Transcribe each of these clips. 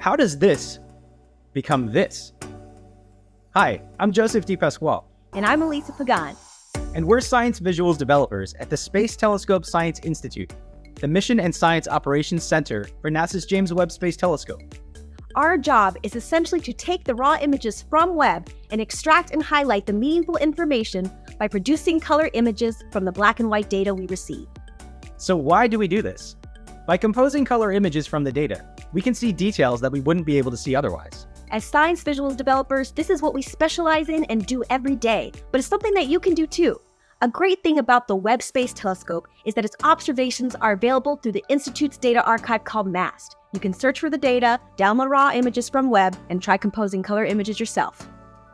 How does this become this? Hi, I'm Joseph DePasquale. And I'm Elisa Pagan. And we're science visuals developers at the Space Telescope Science Institute, the Mission and Science Operations Center for NASA's James Webb Space Telescope. Our job is essentially to take the raw images from Webb and extract and highlight the meaningful information by producing color images from the black and white data we receive. So why do we do this? By composing color images from the data, we can see details that we wouldn't be able to see otherwise. As science visuals developers, this is what we specialize in and do every day, but it's something that you can do too. A great thing about the Webb Space Telescope is that its observations are available through the Institute's data archive called MAST. You can search for the data, download raw images from Webb, and try composing color images yourself.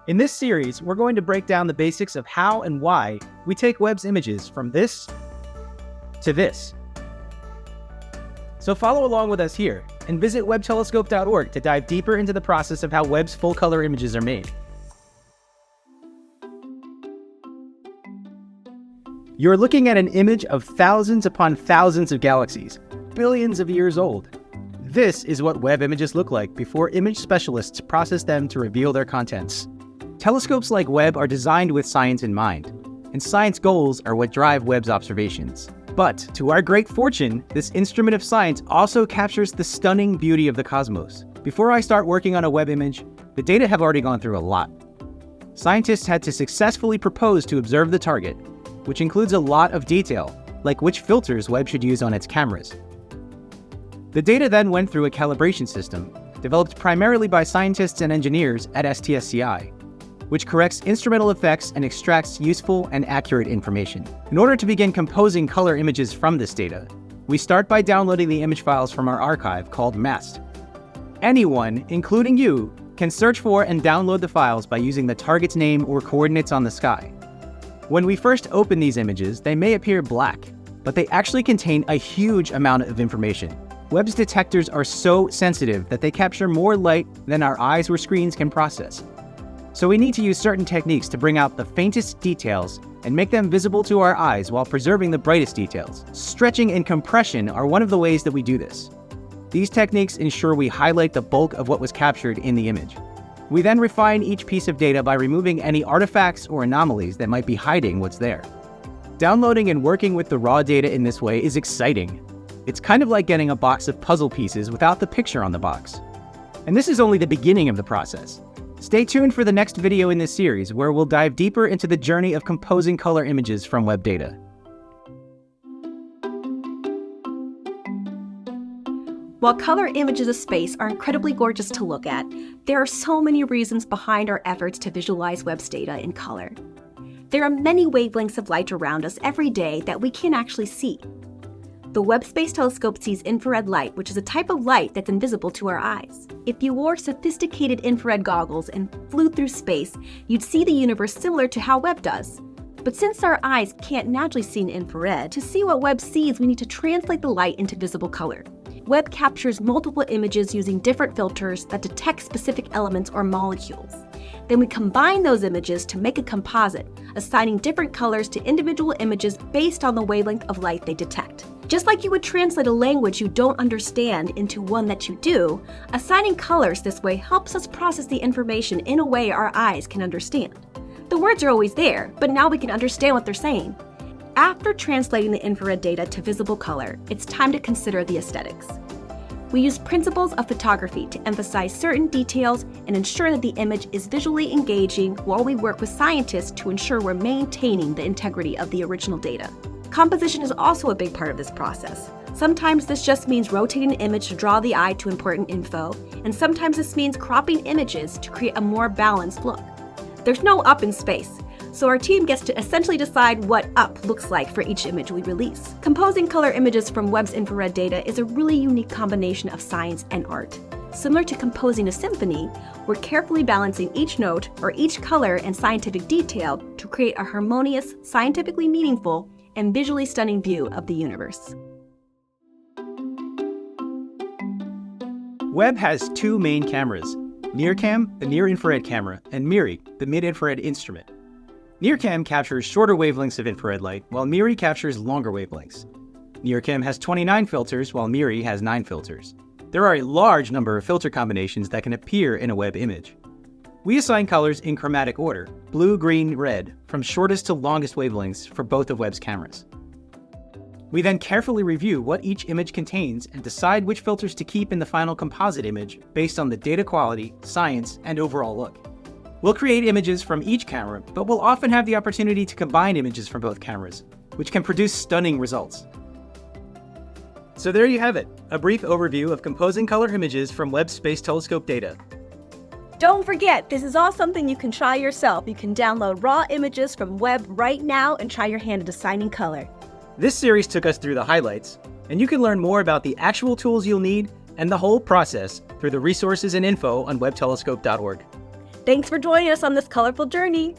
In this series, we're going to break down the basics of how and why we take Webb's images from this to this. So follow along with us here and visit webbtelescope.org to dive deeper into the process of how Webb's full color images are made. You're looking at an image of thousands upon thousands of galaxies, billions of years old. This is what Webb images look like before image specialists process them to reveal their contents. Telescopes like Webb are designed with science in mind, and science goals are what drive Webb's observations. But, to our great fortune, this instrument of science also captures the stunning beauty of the cosmos. Before I start working on a Webb image, the data have already gone through a lot. Scientists had to successfully propose to observe the target, which includes a lot of detail, like which filters Webb should use on its cameras. The data then went through a calibration system, developed primarily by scientists and engineers at STSCI, which corrects instrumental effects and extracts useful and accurate information. In order to begin composing color images from this data, we start by downloading the image files from our archive called MAST. Anyone, including you, can search for and download the files by using the target's name or coordinates on the sky. When we first open these images, they may appear black, but they actually contain a huge amount of information. Webb's detectors are so sensitive that they capture more light than our eyes or screens can process. So we need to use certain techniques to bring out the faintest details and make them visible to our eyes while preserving the brightest details. Stretching and compression are one of the ways that we do this. These techniques ensure we highlight the bulk of what was captured in the image. We then refine each piece of data by removing any artifacts or anomalies that might be hiding what's there. Downloading and working with the raw data in this way is exciting. It's kind of like getting a box of puzzle pieces without the picture on the box. And this is only the beginning of the process. Stay tuned for the next video in this series, where we'll dive deeper into the journey of composing color images from Webb data. While color images of space are incredibly gorgeous to look at, there are so many reasons behind our efforts to visualize Webb's data in color. There are many wavelengths of light around us every day that we can't actually see. The Webb Space Telescope sees infrared light, which is a type of light that's invisible to our eyes. If you wore sophisticated infrared goggles and flew through space, you'd see the universe similar to how Webb does. But since our eyes can't naturally see in infrared, to see what Webb sees, we need to translate the light into visible color. Webb captures multiple images using different filters that detect specific elements or molecules. Then we combine those images to make a composite, assigning different colors to individual images based on the wavelength of light they detect. Just like you would translate a language you don't understand into one that you do, assigning colors this way helps us process the information in a way our eyes can understand. The words are always there, but now we can understand what they're saying. After translating the infrared data to visible color, it's time to consider the aesthetics. We use principles of photography to emphasize certain details and ensure that the image is visually engaging, while we work with scientists to ensure we're maintaining the integrity of the original data. Composition is also a big part of this process. Sometimes this just means rotating an image to draw the eye to important info, and sometimes this means cropping images to create a more balanced look. There's no up in space, so our team gets to essentially decide what up looks like for each image we release. Composing color images from Webb's infrared data is a really unique combination of science and art. Similar to composing a symphony, we're carefully balancing each note or each color and scientific detail to create a harmonious, scientifically meaningful, and visually stunning view of the universe. Webb has two main cameras: NIRCam, the near-infrared camera, and MIRI, the mid-infrared instrument. NIRCam captures shorter wavelengths of infrared light, while MIRI captures longer wavelengths. NIRCam has 29 filters, while MIRI has 9 filters. There are a large number of filter combinations that can appear in a Webb image. We assign colors in chromatic order, blue, green, red, from shortest to longest wavelengths for both of Webb's cameras. We then carefully review what each image contains and decide which filters to keep in the final composite image based on the data quality, science, and overall look. We'll create images from each camera, but we'll often have the opportunity to combine images from both cameras, which can produce stunning results. So there you have it, a brief overview of composing color images from Webb Space Telescope data. Don't forget, this is all something you can try yourself. You can download raw images from Webb right now and try your hand at assigning color. This series took us through the highlights, and you can learn more about the actual tools you'll need and the whole process through the resources and info on webbtelescope.org. Thanks for joining us on this colorful journey.